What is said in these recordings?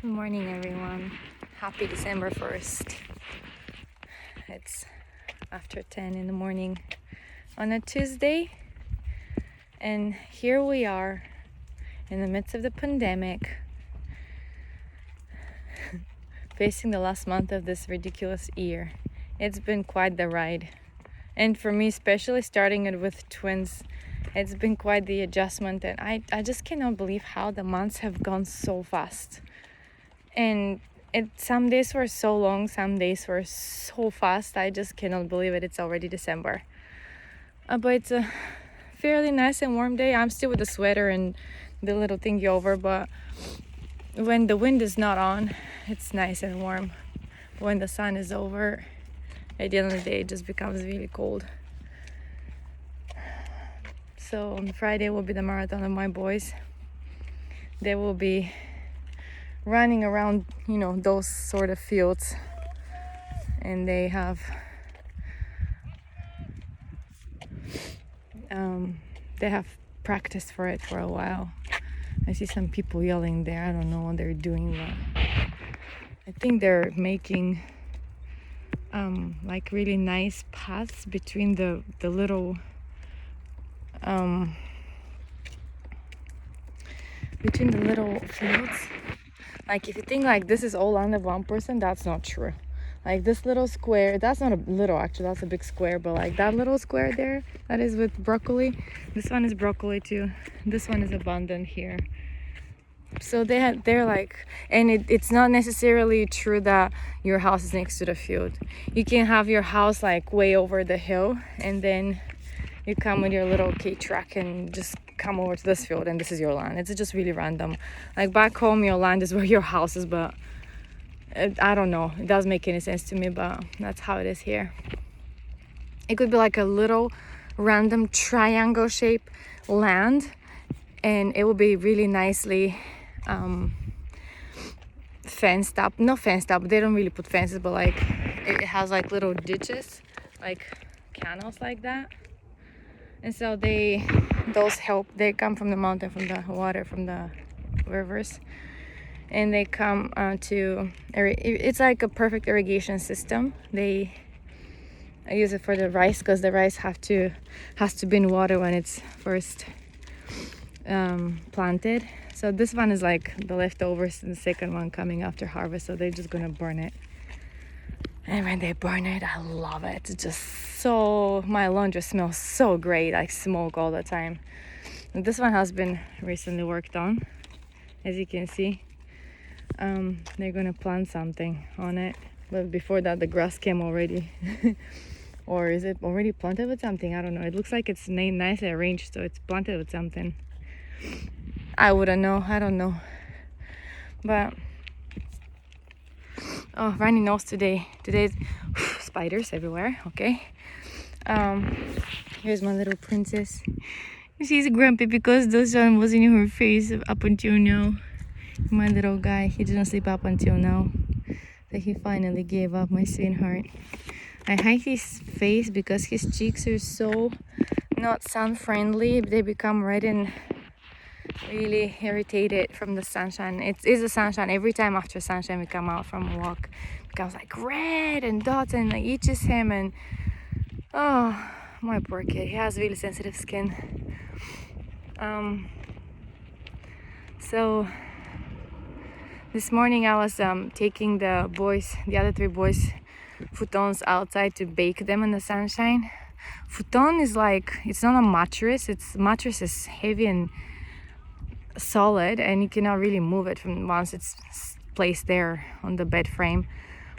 Good morning, everyone. Happy December 1st. It's after 10 in the morning on a Tuesday, and here we are in the midst of the pandemic, facing the last month of this ridiculous year. It's been quite the ride, and for me especially, starting it with twins, it's been quite the adjustment, and I just cannot believe how the months have gone so fast. And some days were so long, some days were so fast. I just cannot believe it. It's already December. But it's a fairly nice and warm day. I'm still with the sweater and the little thingy over, but when the wind is not on, it's nice and warm. When the sun is over, at the end of the day, it just becomes really cold. So on Friday will be the marathon of my boys. They will be running around, those sort of fields, and they have practiced for it for a while. I see some people yelling there. I don't know what they're doing, but I think they're making like really nice paths between the little fields. Like, if you think like this is all land of one person, that's not true. Like this little square, that's not a little, actually, that's a big square, but like that little square there, that is with broccoli. This one is broccoli too. This one is abundant here. So they're like, and it's not necessarily true that your house is next to the field. You can have your house like way over the hill, and then you come with your little K-truck and just come over to this field, and this is your land. It's just really random. Like back home, your land is where your house is, but I don't know. It doesn't make any sense to me, but that's how it is here. It could be like a little random triangle shape land, and it will be really nicely fenced up. Not fenced up, they don't really put fences, but like it has like little ditches, like canals like that. And so those help. They come from the mountain, from the water, from the rivers, and they come it's like a perfect irrigation system. I use it for the rice, because the rice has to be in water when it's first planted. So this one is like the leftovers, and the second one coming after harvest. So they're just gonna burn it. And when they burn it, I love it. It's just my laundry smells so great, like smoke all the time. And this one has been recently worked on, as you can see. They're gonna plant something on it, but before that the grass came already. Or is it already planted with something? I don't know. It looks like it's nicely arranged, so it's planted with something. I wouldn't know. I don't know. But runny nose today. Today's spiders everywhere. Okay. Here's my little princess. She's grumpy because the sun was in her face up until now. My little guy, he didn't sleep up until now. So he finally gave up, my sweetheart. I hide his face because his cheeks are so not sun friendly. They become red and really irritated from the sunshine. It is the sunshine. Every time after sunshine we come out from a walk, it becomes like red and dots, and it itches him. And oh, my poor kid, he has really sensitive skin. So this morning I was taking the other three boys' futons outside to bake them in the sunshine. Futon is like, it's not a mattress. Mattress is heavy and solid, and you cannot really move it from once it's placed there on the bed frame.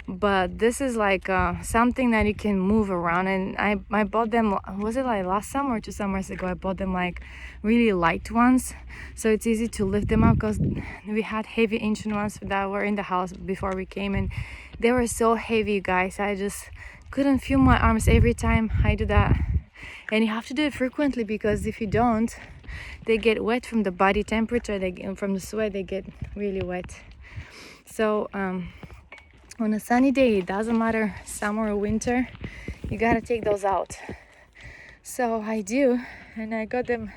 But this is like something that you can move around, and I bought them, was it like last summer or 2 summers ago? I bought them like really light ones, so it's easy to lift them up, because we had heavy ancient ones that were in the house before we came, and they were so heavy, guys. I just couldn't feel my arms every time I do that. And you have to do it frequently, because if you don't, they get wet from the body temperature, from the sweat, they get really wet. So on a sunny day, it doesn't matter summer or winter, you gotta take those out. So I do, and I got them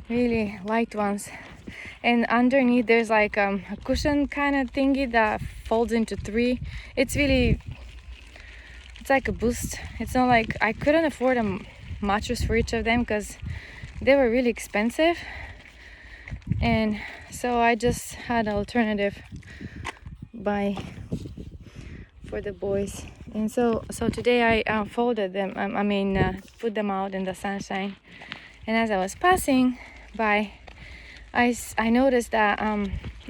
really light ones. and underneath there's like a cushion kind of thingy that folds into 3. It's like a boost. It's not like I couldn't afford a mattress for each of them because they were really expensive, and so I just had an alternative buy for the boys. And so today I folded them, put them out in the sunshine, and as I was passing by, I noticed that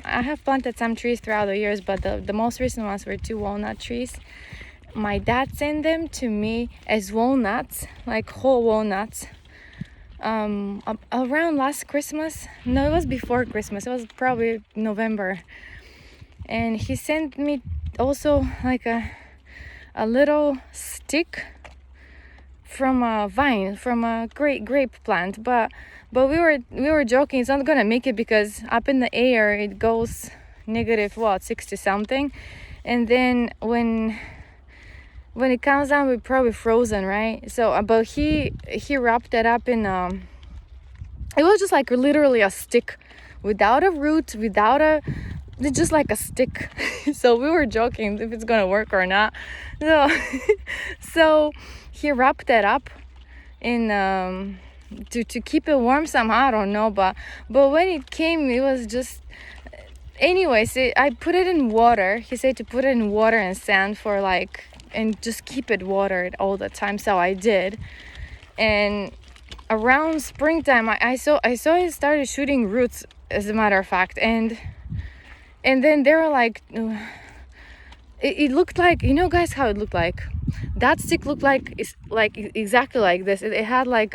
I have planted some trees throughout the years, but the most recent ones were 2 walnut trees. My dad sent them to me as walnuts, like whole walnuts, around last Christmas. No, it was before Christmas. It was probably November. And he sent me also like a little stick from a vine, from a grape plant. But we were joking, it's not gonna make it because up in the air it goes negative 60 something, and then when it comes down we're probably frozen, right? So but he wrapped it up in it was just like literally a stick without a root, just like a stick. So we were joking if it's gonna work or not. So he wrapped it up in to keep it warm somehow, I don't know, but when it came it was just, anyways, I put it in water. He said to put it in water and sand for and just keep it watered all the time, so I did. And around springtime I saw it started shooting roots, as a matter of fact, and then they were like, it looked like, guys, how it looked like. That stick looked like, it's like exactly like this. It had like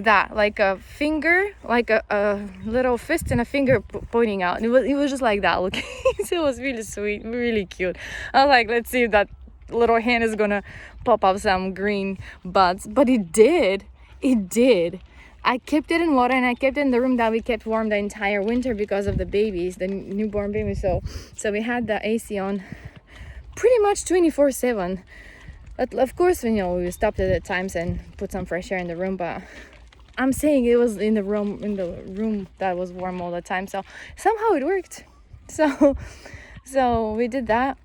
that, like a finger, like a little fist and a finger pointing out. It was just like that looking. So it was really sweet, really cute. I was like, let's see if that little hand is gonna pop up some green buds, but it did. I kept it in water, and I kept it in the room that we kept warm the entire winter because of the babies, the newborn babies. So we had the AC on pretty much 24/7. But of course, we stopped it at times and put some fresh air in the room. But I'm saying it was in the room that was warm all the time. So somehow it worked. So we did that,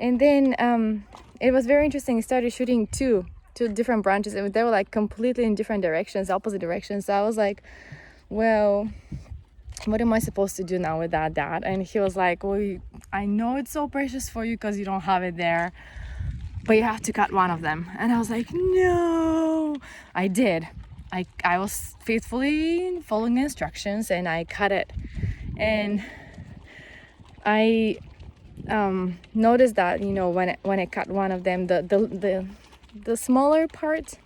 and then it was very interesting. It started shooting two different branches, and they were like completely in different directions, opposite directions. So I was like, well, what am I supposed to do now with that, Dad? And he was like, well, I know it's so precious for you because you don't have it there, but you have to cut one of them. And I was like, no. I did. I was faithfully following the instructions, and I cut it. And I noticed that, when I cut one of them, the smaller part,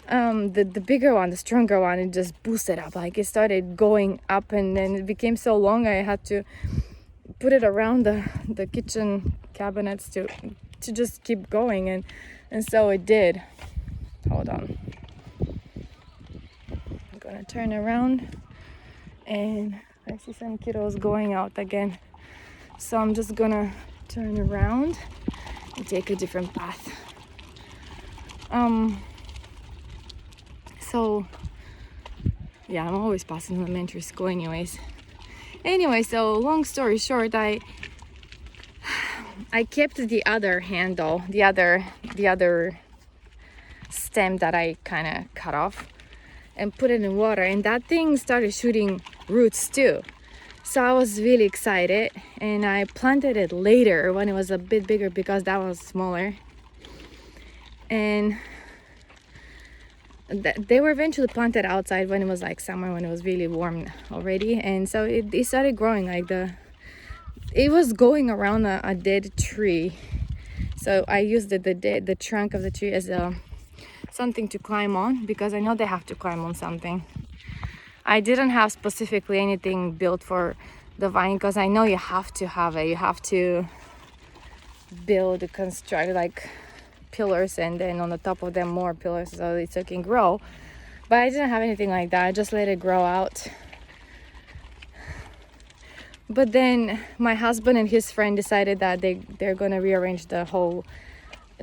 the bigger one, the stronger one, it just boosted up. Like it started going up, and then it became so long I had to put it around the kitchen cabinets to just keep going, and so it did. Hold on, I'm gonna turn around, and I see some kiddos going out again, so I'm just gonna turn around and take a different path. So yeah, I'm always passing elementary school anyways. Anyway, so long story short, I kept the other handle, the other stem that I kind of cut off, and put it in water, and that thing started shooting roots too. So I was really excited, and I planted it later when it was a bit bigger because that was smaller. And they were eventually planted outside when it was like summer, when it was really warm already. And so it started growing, like it was going around a dead tree. So I used the trunk of the tree as something to climb on, because I know they have to climb on something. I didn't have specifically anything built for the vine, because I know you have to have it. You have to construct like pillars, and then on the top of them more pillars so it can grow. But I didn't have anything like that. I just let it grow out. But then my husband and his friend decided that they're gonna rearrange the whole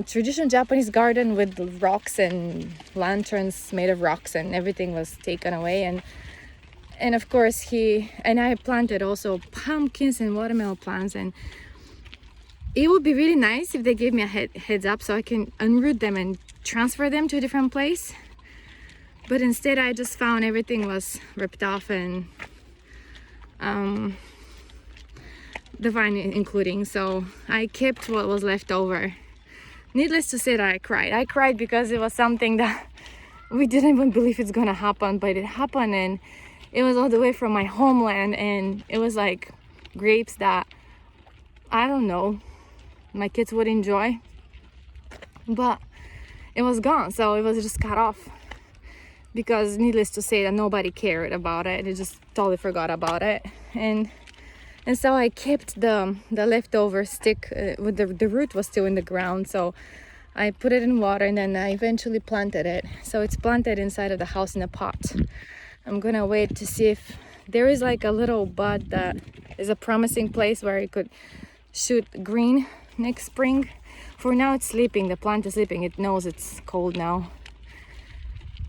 traditional Japanese garden with rocks and lanterns made of rocks, and everything was taken away, And of course I planted also pumpkins and watermelon plants, and it would be really nice if they gave me a heads up so I can unroot them and transfer them to a different place. But instead I just found everything was ripped off, and the vine including. So I kept what was left over. Needless to say that I cried. I cried because it was something that we didn't even believe it's gonna happen, but it happened, and it was all the way from my homeland, and it was like grapes that, I don't know, my kids would enjoy, but it was gone. So it was just cut off because, needless to say, that nobody cared about it. They just totally forgot about it. And so I kept the leftover stick with the root was still in the ground, so I put it in water, and then I eventually planted it. So it's planted inside of the house in a pot. I'm gonna wait to see if there is like a little bud that is a promising place where it could shoot green next spring. For now it's sleeping, the plant is sleeping, it knows it's cold now.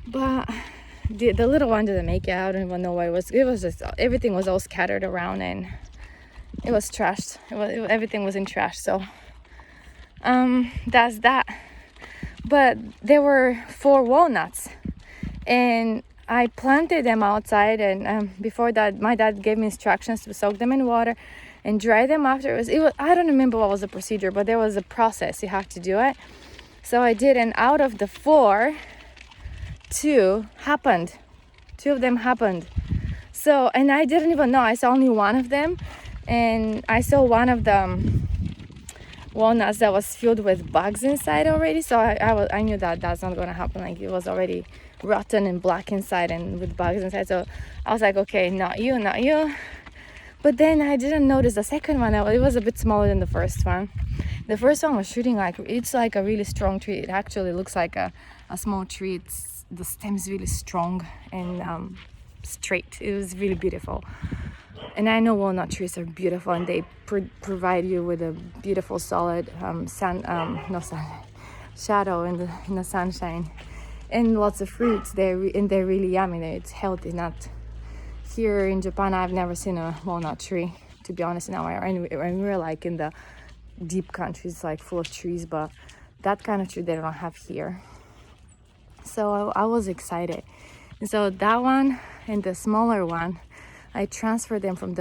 But the little one didn't make it. I don't even know why it was just, everything was all scattered around, and it was trashed. Everything was in trash. So that's that. But there were 4 walnuts, and I planted them outside, and before that my dad gave me instructions to soak them in water and dry them after. It was I don't remember what was the procedure, but there was a process, you have to do it. So I did, and out of the 4, 2 of them happened. So, and I didn't even know, I saw only one of them, and I saw one of the walnuts that was filled with bugs inside already. So I knew that that's not gonna happen. Like, it was already rotten and black inside and with bugs inside. So I was like, okay, not you. But then I didn't notice the second one. It was a bit smaller than the first one. The first one was shooting like, it's like a really strong tree. It actually looks like a small tree. The stem's really strong and straight. It was really beautiful. And I know walnut trees are beautiful, and they provide you with a beautiful solid shadow in the sunshine, and lots of fruits. They're really yummy. It's healthy. Not here in Japan, I've never seen a walnut tree, to be honest. Now we're like in the deep countries, like full of trees, but that kind of tree they don't have here. So I was excited. And so that one and the smaller one, I transferred them from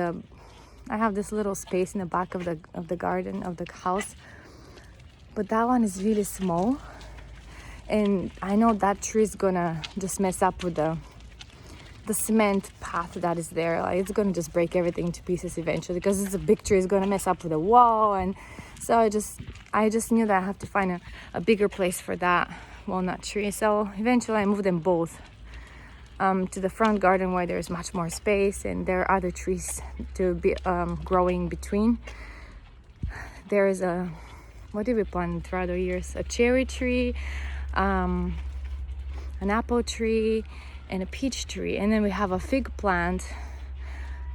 I have this little space in the back of the garden of the house, but that one is really small, and I know that tree is gonna just mess up with the cement path that is there. Like, it's gonna just break everything to pieces eventually, because it's a big tree. It's gonna mess up with the wall, and so I just knew that I have to find a bigger place for that walnut tree. So eventually I moved them both to the front garden, where there's much more space, and there are other trees to be growing between. There is what did we plant for other years? A cherry tree, an apple tree, and a peach tree. And then we have a fig plant,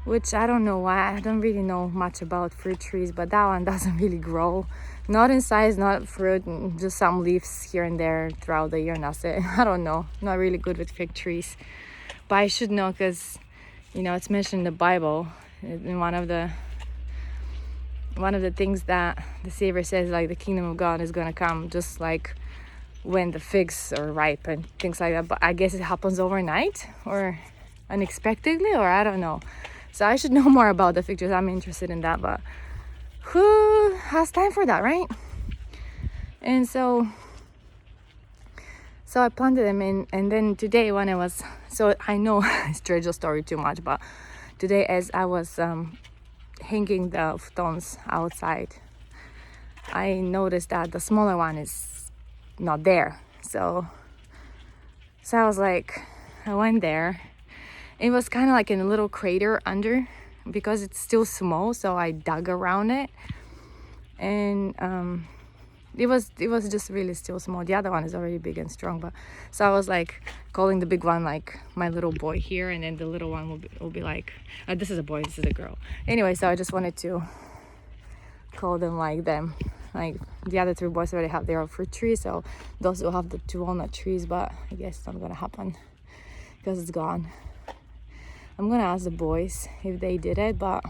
which I don't know why. I don't really know much about fruit trees, but that one doesn't really grow. Not in size, not fruit, just some leaves here and there throughout the year, and that's it. I don't know. Not really good with fig trees. But I should know, because, it's mentioned in the Bible. In one of the things that the Savior says, like, the kingdom of God is going to come just like when the figs are ripe and things like that. But I guess it happens overnight or unexpectedly, or I don't know. So I should know more about the fig trees. I'm interested in that, but who has time for that, right? And so I planted them in, and then today when I was, so I know I stretch the story too much, but today as I was hanging the futons outside, I noticed that the smaller one is not there. So I was like, I went there. It was kind of like in a little crater under, because it's still small, so I dug around it, and it was just really still small. The other one is already big and strong, but so I was like calling the big one like my little boy here, and then the little one will be like, this is a boy, this is a girl. Anyway, so I just wanted to call them like them. Like, the other 3 boys already have their own fruit tree, so those will have the 2 walnut trees, but I guess it's not gonna happen because it's gone. I'm gonna ask the boys if they did it, but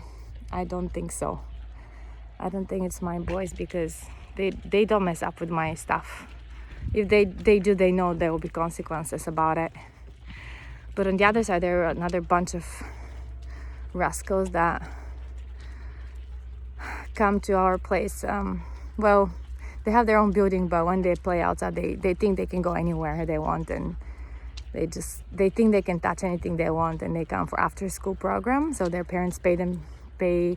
I don't think so. I don't think it's my boys, because they don't mess up with my stuff. If they do, they know there will be consequences about it. But on the other side, there are another bunch of rascals that come to our place. Well, they have their own building, but when they play outside, they think they can go anywhere they want, and they think they can touch anything they want, and they come for after school program. So their parents pay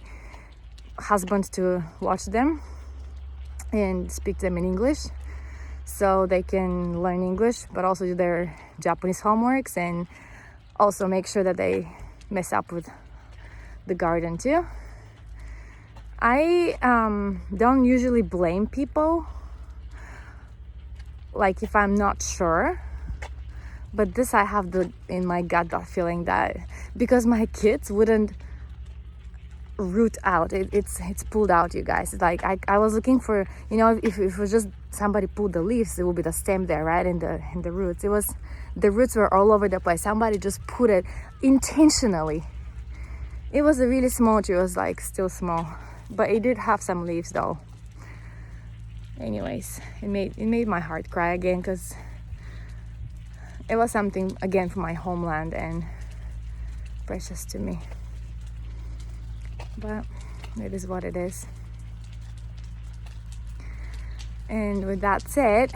husbands to watch them and speak to them in English, so they can learn English, but also do their Japanese homeworks, and also make sure that they mess up with the garden too. I don't usually blame people, like if I'm not sure, but this I have in my gut that feeling that because my kids wouldn't root out, it's pulled out, you guys. It's like I was looking for, if it was just somebody pulled the leaves, it would be the stem there, right, in the roots. The roots were all over the place. Somebody just put it intentionally. It was a really small tree. It was like still small, but it did have some leaves though. Anyways, it made my heart cry again, because it was something again from my homeland and precious to me. But it is what it is. And with that said,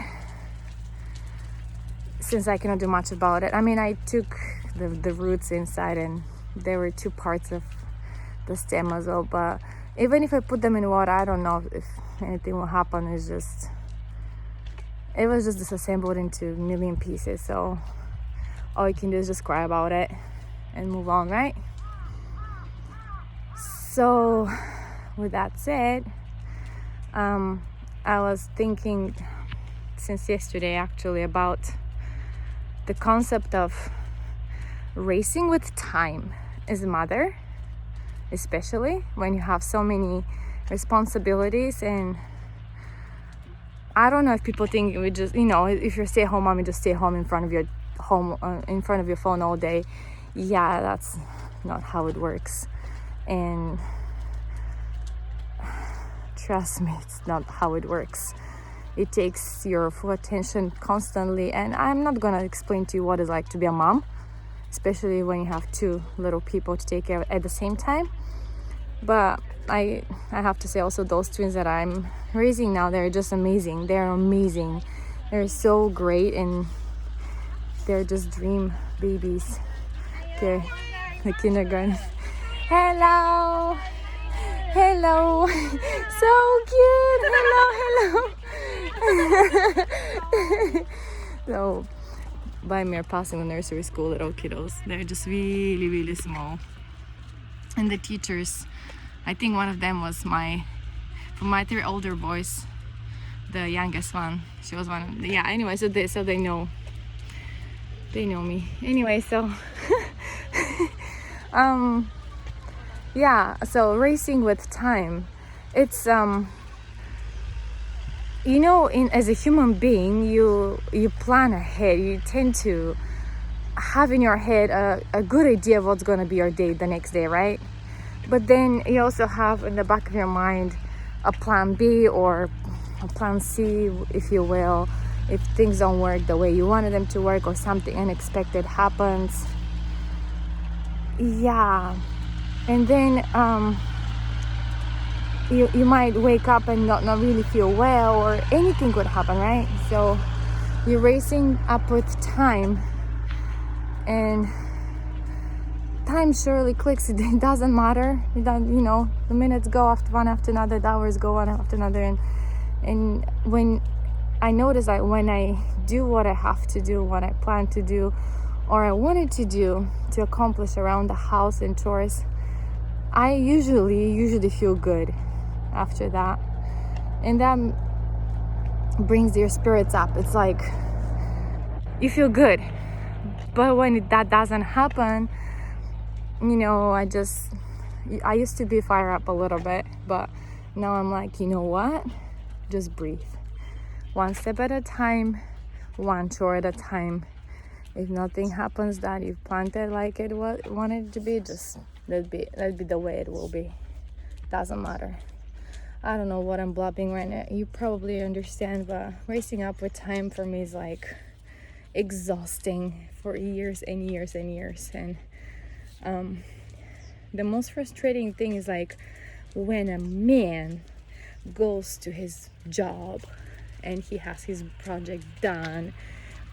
since I cannot do much about it, I took the roots inside, and there were 2 parts of the stem as well. But even if I put them in water, I don't know if anything will happen. It was just disassembled into a million pieces. So all you can do is just cry about it and move on, right? So with that said, I was thinking since yesterday actually about the concept of racing with time as a mother, especially when you have so many responsibilities. And I don't know if people think we just, if you're a stay-at-home mom, you just stay home in front of your phone all day. Yeah, that's not how it works. And trust me, it's not how it works. It takes your full attention constantly, and I'm not gonna explain to you what it's like to be a mom, especially when you have 2 little people to take care of at the same time. But I have to say also, those twins that I'm raising now, they're just amazing. They're amazing. They're so great, and they're just dream babies. Okay, the kindergarten. Hello, so cute. Hello. So by me are passing the nursery school little kiddos. They're just really, really small. And the teachers, I think one of them was from my 3 older boys, the youngest one. She was one of anyway, so they know me. Anyway, so so racing with time, it's as a human being, you plan ahead. You tend to have in your head a good idea of what's going to be your day the next day, right? But then you also have in the back of your mind a plan B or a plan C, if you will, if things don't work the way you wanted them to work, or something unexpected happens. And then you might wake up and not really feel well, or anything could happen, right? So you're racing up with time, and time surely clicks. It doesn't matter. The minutes go one after another, the hours go one after another, and when I notice that when I do what I have to do, what I plan to do, or I wanted to do to accomplish around the house and chores, I usually feel good after that, and that brings your spirits up. It's like you feel good. But when that doesn't happen, I used to be fired up a little bit, but now I'm like, what? Just breathe. One step at a time, one chore at a time. If nothing happens that you've planted like it wanted to be, just let be the way it will be. Doesn't matter. I don't know what I'm blabbing right now. You probably understand, but racing up with time for me is like exhausting for years and years and years. And the most frustrating thing is like when a man goes to his job and he has his project done,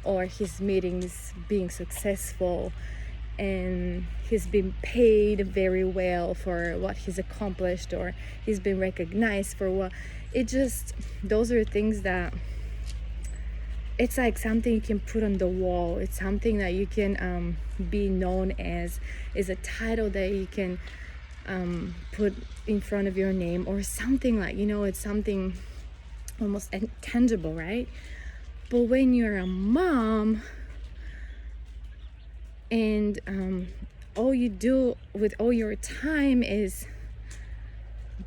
or his meeting is being successful, and he's been paid very well for what he's accomplished, or he's been recognized for what it just, those are things that it's like something you can put on the wall. It's something that you can be known as, is a title that you can put in front of your name, or something like, it's something almost intangible, right? But when you're a mom and all you do with all your time is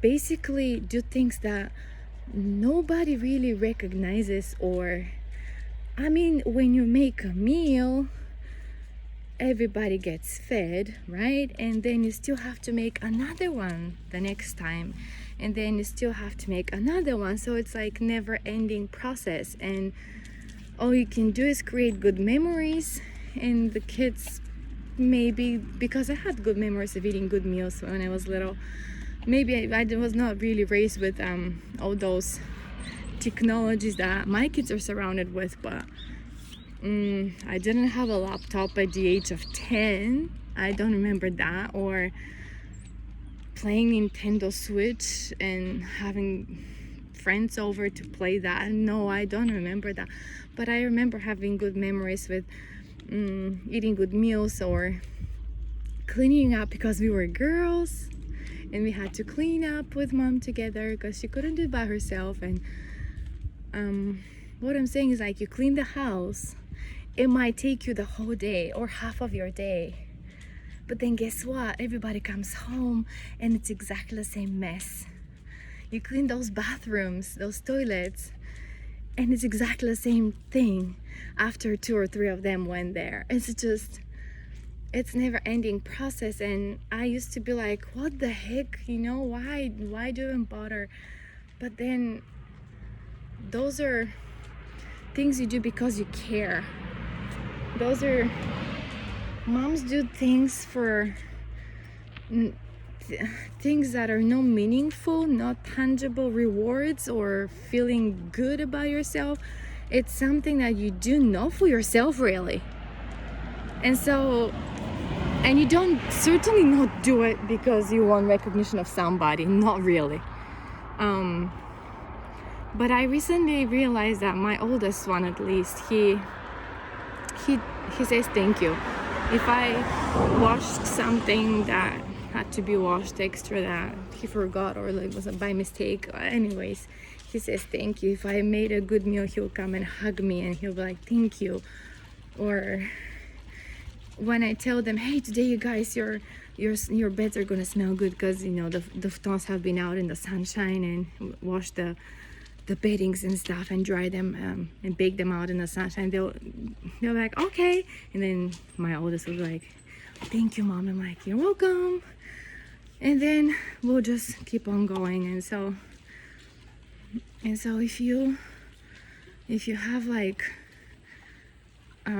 basically do things that nobody really recognizes, or when you make a meal, everybody gets fed, right? And then you still have to make another one the next time, and then you still have to make another one. So it's like never ending process, and all you can do is create good memories. And the kids, maybe because I had good memories of eating good meals when I was little, maybe I was not really raised with all those technologies that my kids are surrounded with, but I didn't have a laptop at the age of 10. I don't remember that, or playing Nintendo Switch and having friends over to play that. No, I don't remember that, but I remember having good memories with eating good meals, or cleaning up, because we were girls and we had to clean up with mom together because she couldn't do it by herself. And what I'm saying is, like, you clean the house, it might take you the whole day or half of your day, but then guess what, everybody comes home and it's exactly the same mess. You clean those bathrooms, those toilets, and it's exactly the same thing after 2 or 3 of them went there. It's never ending process. And I used to be like, what the heck, why do I even bother? But then those are things you do because you care. Those are, moms do things for things that are not meaningful, not tangible rewards, or feeling good about yourself. It's something that you do not for yourself, really. And so, and you don't certainly not do it because you want recognition of somebody, not really. But I recently realized that my oldest one, at least, he says thank you. If I washed something that had to be washed extra that he forgot, or like was by mistake, anyways, he says thank you. If I made a good meal, he'll come and hug me and he'll be like, thank you. Or when I tell them, hey, today you guys, your beds are gonna smell good because the futons have been out in the sunshine and washed the beddings and stuff and dry them and bake them out in the sunshine, they're like, okay. And then my oldest was like, thank you, mom. I'm like, you're welcome. And then we'll just keep on going. And so if you have like I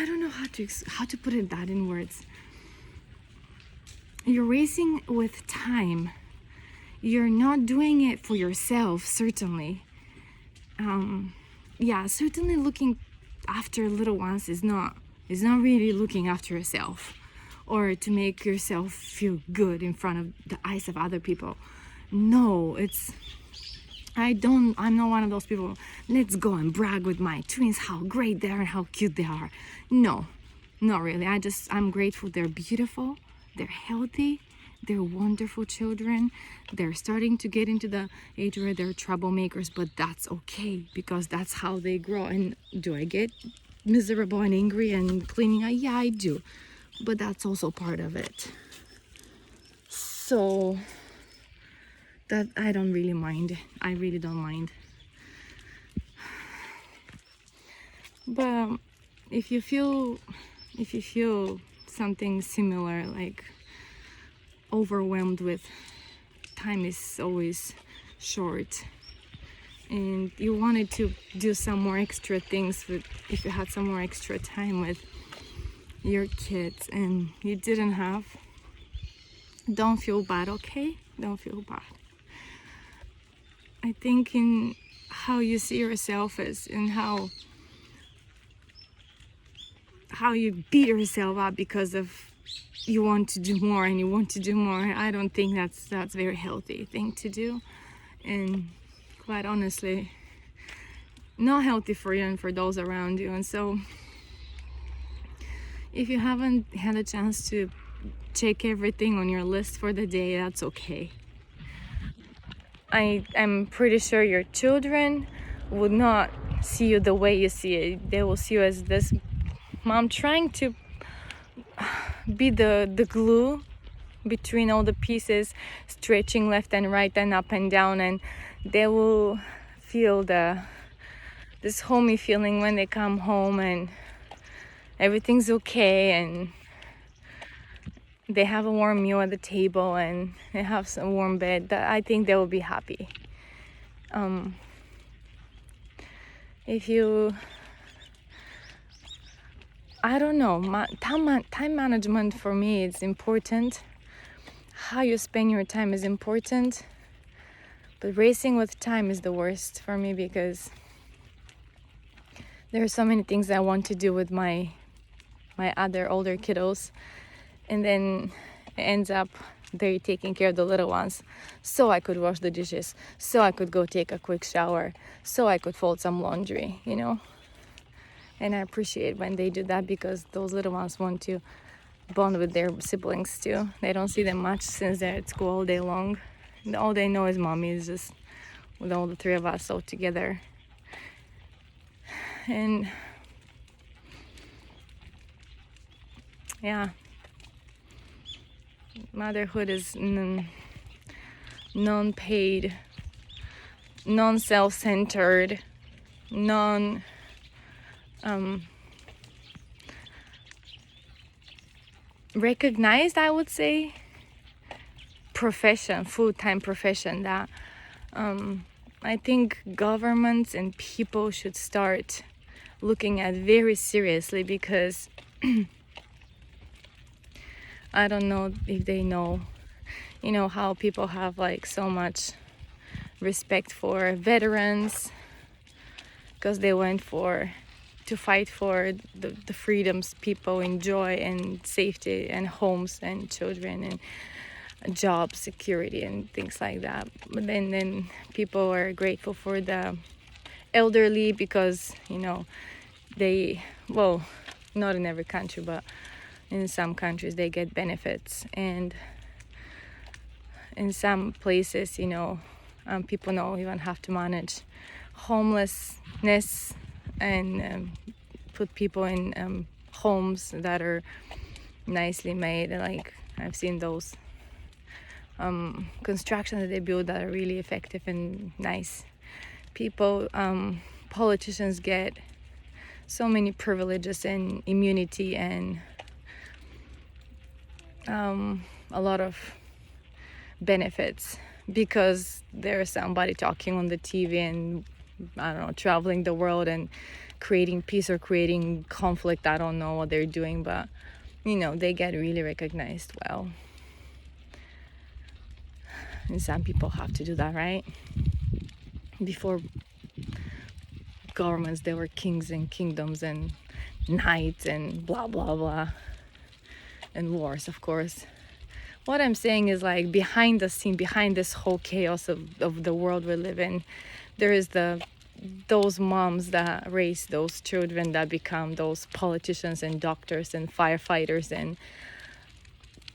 don't know how to put it that in words. You're racing with time. You're not doing it for yourself, certainly. Certainly looking after little ones is not really looking after yourself, or to make yourself feel good in front of the eyes of other people. No, I'm not one of those people, let's go and brag with my twins how great they are and how cute they are. No, not really. I'm grateful they're beautiful, they're healthy, they're wonderful children. They're starting to get into the age where they're troublemakers, but that's okay because that's how they grow. And do I get miserable and angry and cleaning? Yeah, I do, but that's also part of it. So that I don't really mind. I really don't mind. But if you feel something similar, like overwhelmed with time is always short, and you wanted to do some more extra things with, if you had some more extra time with your kids and you didn't have, don't feel bad, okay? Don't feel bad. I think in how you see yourself is, and how you beat yourself up because of you want to do more and you want to do more. I don't think that's very healthy thing to do, and quite honestly not healthy for you and for those around you. And so if you haven't had a chance to check everything on your list for the day, that's okay. I'm pretty sure your children would not see you the way you see it. They will see you as this mom trying to be the glue between all the pieces, stretching left and right and up and down, and they will feel this homey feeling when they come home and everything's okay, and they have a warm meal at the table and they have some warm bed. That I think they will be happy. If you, I don't know, time management for me is important. How you spend your time is important, but racing with time is the worst for me, because there are so many things I want to do with my other older kiddos, and then it ends up they're taking care of the little ones, so I could wash the dishes, so I could go take a quick shower, so I could fold some laundry, you know. And I appreciate when they do that, because those little ones want to bond with their siblings too. They don't see them much since they're at school all day long. And all they know is mommy is just with all the three of us all together. And yeah, motherhood is non-paid, non-self-centered, non recognized, I would say, profession, full-time profession that I think governments and people should start looking at very seriously, because I don't know if they know, you know, how people have like so much respect for veterans because they went to fight for the freedoms people enjoy, and safety and homes and children and job security and things like that. But then people are grateful for the elderly because, you know, they, well, not in every country, but in some countries they get benefits, and in some places, you know, people don't even have to manage homelessness and put people in homes that are nicely made. Like I've seen those constructions that they build that are really effective and nice. People, politicians get so many privileges and immunity and a lot of benefits because there's somebody talking on the TV and, I don't know, traveling the world and creating peace or creating conflict. I don't know what they're doing, but, you know, they get really recognized well. And some people have to do that, right? Before governments, there were kings and kingdoms and knights and blah, blah, blah. And wars, of course. What I'm saying is, like, behind the scene, behind this whole chaos of the world we live in, there is those moms that raise those children that become those politicians and doctors and firefighters and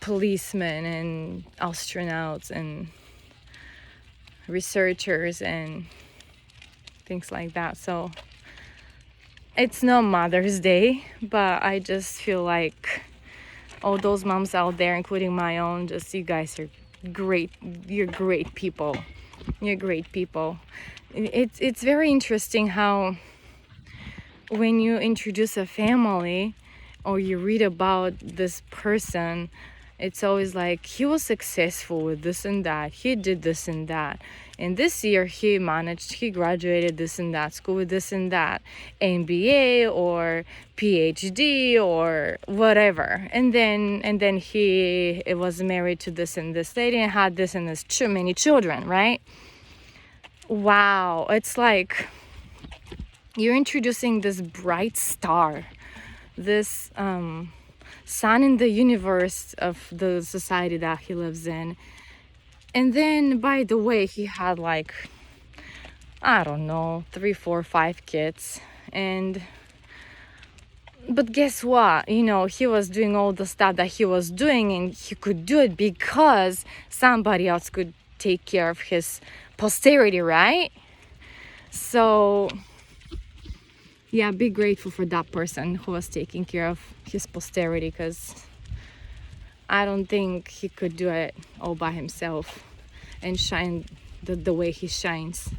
policemen and astronauts and researchers and things like that. So it's not Mother's Day, but I just feel like all those moms out there, including my own, just, you guys are great. You're great people. You're great people. It's very interesting how when you introduce a family or you read about this person, it's always like he was successful with this and that, he did this and that, and this year he graduated this and that school with this and that, MBA or PhD or whatever, and then he was married to this and this lady and had this and this many children, right? Wow, it's like you're introducing this bright star, this sun in the universe of the society that he lives in. And then, by the way, he had like, I don't know, 3, 4, 5 kids. But guess what? He was doing all the stuff that he was doing, and he could do it because somebody else could take care of his posterity, right? So yeah, be grateful for that person who was taking care of his posterity, because I don't think he could do it all by himself and shine the way he shines.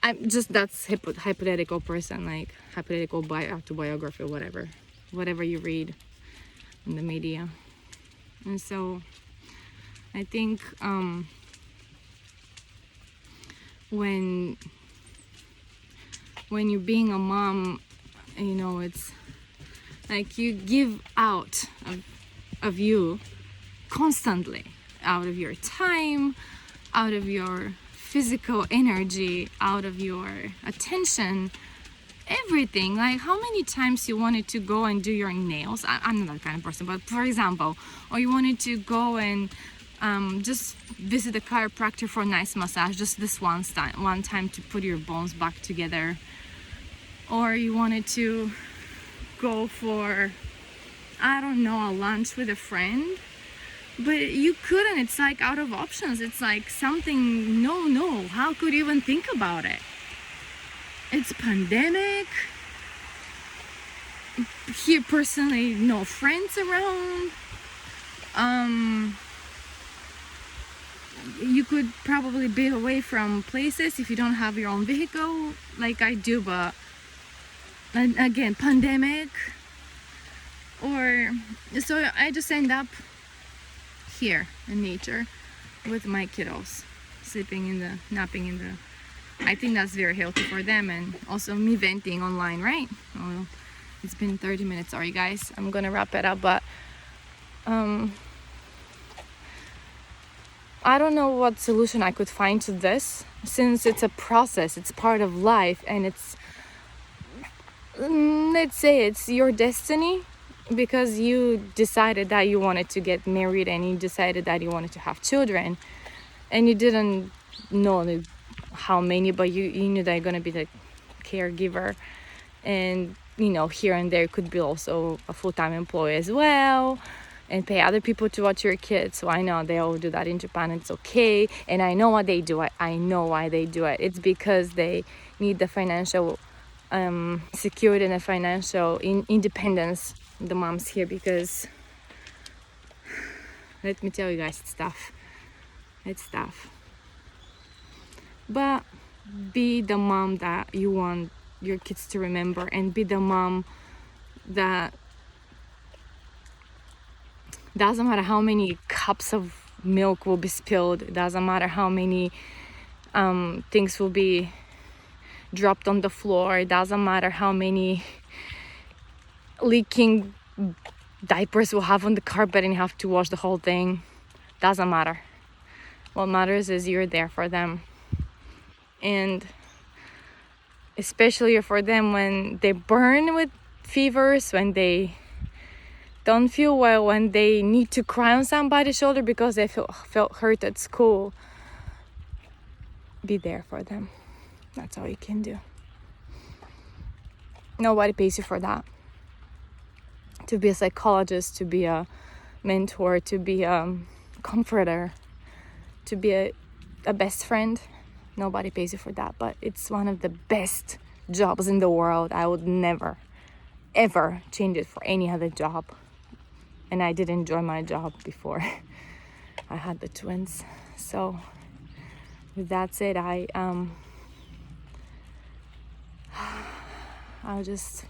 That's hypothetical person, like hypothetical autobiography or whatever you read in the media. And so I think when you're being a mom, it's like you give out of you constantly, out of your time, out of your physical energy, out of your attention, everything. Like, how many times you wanted to go and do your nails? I'm not that kind of person, but for example, or you wanted to go and just visit a chiropractor for a nice massage, just this one time to put your bones back together, or you wanted to go for, I don't know, a lunch with a friend, but you couldn't. It's like out of options. It's like something, no, how could you even think about it? It's pandemic. Here personally, no friends around. You could probably be away from places if you don't have your own vehicle like I do, but again, pandemic. Or so I just end up here in nature with my kiddos, napping in the. I think that's very healthy for them, and also me venting online, right? Oh, it's been 30 minutes. Sorry guys, I'm gonna wrap it up, but I don't know what solution I could find to this, since it's a process, it's part of life, and it's, let's say it's your destiny, because you decided that you wanted to get married and you decided that you wanted to have children, and you didn't know how many, but you knew that you're going to be the caregiver, and here and there could be also a full-time employee as well, and pay other people to watch your kids. So I know they all do that in Japan. It's okay, and I know why they do it. It's because they need the financial security and the financial independence, the moms here, because let me tell you guys, it's tough. But be the mom that you want your kids to remember, and be the mom that doesn't matter how many cups of milk will be spilled, it doesn't matter how many things will be dropped on the floor, it doesn't matter how many leaking diapers we'll have on the carpet and you have to wash the whole thing. Doesn't matter. What matters is you're there for them, and especially for them when they burn with fevers, when they don't feel well, when they need to cry on somebody's shoulder because they felt hurt at school. Be there for them. That's all you can do. Nobody pays you for that. To be a psychologist, to be a mentor, to be a comforter, to be a best friend, nobody pays you for that. But it's one of the best jobs in the world. I would never, ever change it for any other job. And I did enjoy my job before I had the twins. So with that said, I'll just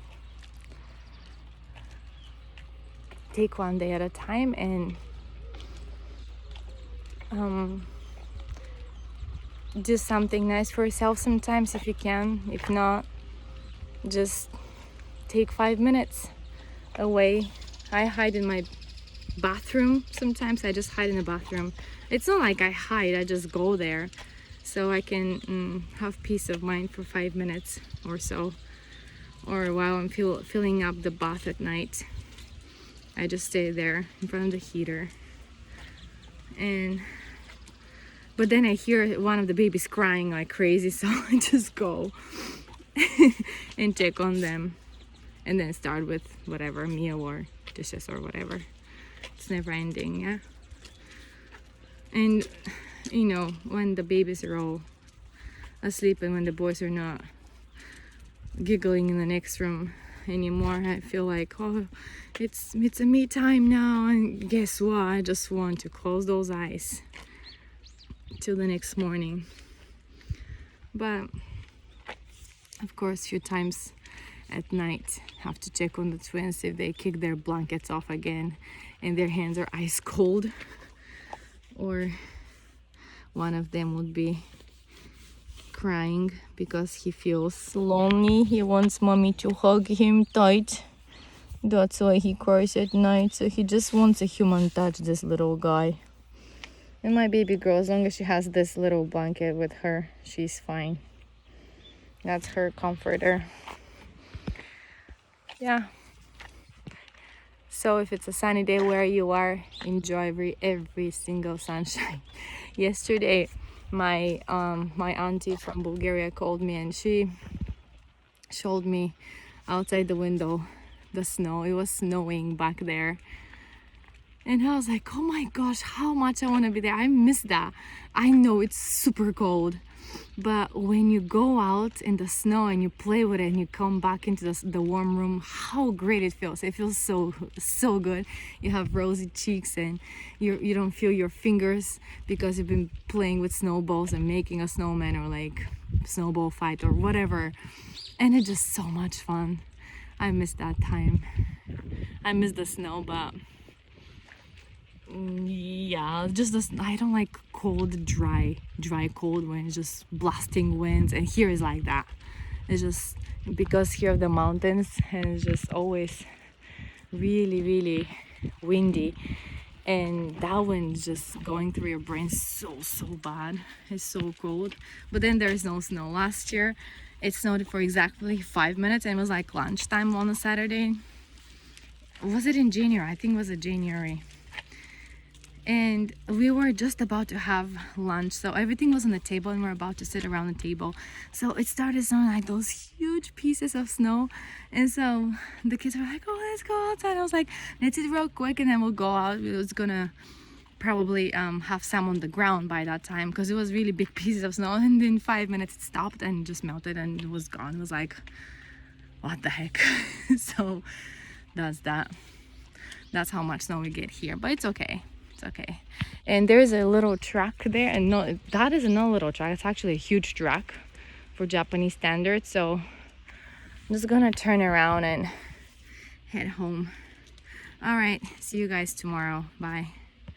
take one day at a time and do something nice for yourself sometimes if you can. If not, just take 5 minutes away. I hide in my bathroom sometimes. I just hide in the bathroom. It's not like I hide, I just go there so I can have peace of mind for 5 minutes or so, or while I'm filling up the bath at night. I just stay there in front of the heater, but then I hear one of the babies crying like crazy, so I just go and check on them and then start with whatever meal or dishes or whatever. It's never ending, yeah. And you know, when the babies are all asleep and when the boys are not giggling in the next room anymore, I feel like, oh, it's a me time now. And guess what? I just want to close those eyes till the next morning. But of course, a few times at night, have to check on the twins if they kick their blankets off again and their hands are ice cold, or one of them would be crying because he feels lonely. He wants mommy to hug him tight. That's why he cries at night. So he just wants a human touch, this little guy. And my baby girl, as long as she has this little blanket with her, she's fine. That's her comforter. Yeah. So if it's a sunny day where you are, enjoy every single sunshine. Yesterday, my auntie from Bulgaria called me and she showed me outside the window the snow. It was snowing back there. And I was like, oh my gosh, how much I want to be there. I miss that. I know it's super cold, but when you go out in the snow and you play with it and you come back into the warm room, how great it feels. It feels so good. You have rosy cheeks and you don't feel your fingers because you've been playing with snowballs and making a snowman or like snowball fight or whatever. And it's just so much fun. I miss that time. I miss the snow, but yeah, I don't like cold, dry cold winds, just blasting winds, and here is like that. It's just because here are the mountains and it's just always really windy, and that wind's just going through your brain so bad. It's so cold. But then there's no snow. Last year it snowed for exactly 5 minutes and it was like lunchtime on a Saturday. Was it in January? I think it was in January. And we were just about to have lunch, so everything was on the table and we're about to sit around the table. So it started snowing like those huge pieces of snow, and so the kids were like, oh, let's go outside. I was like, let's eat real quick and then we'll go out. It was gonna probably have some on the ground by that time because it was really big pieces of snow, and in 5 minutes it stopped and just melted and it was gone. It was like, what the heck. So that's how much snow we get here, but it's okay. It's okay. And there's a little track there, and no, that is not a little track, it's actually a huge track for Japanese standards. So I'm just gonna turn around and head home. All right, see you guys tomorrow. Bye.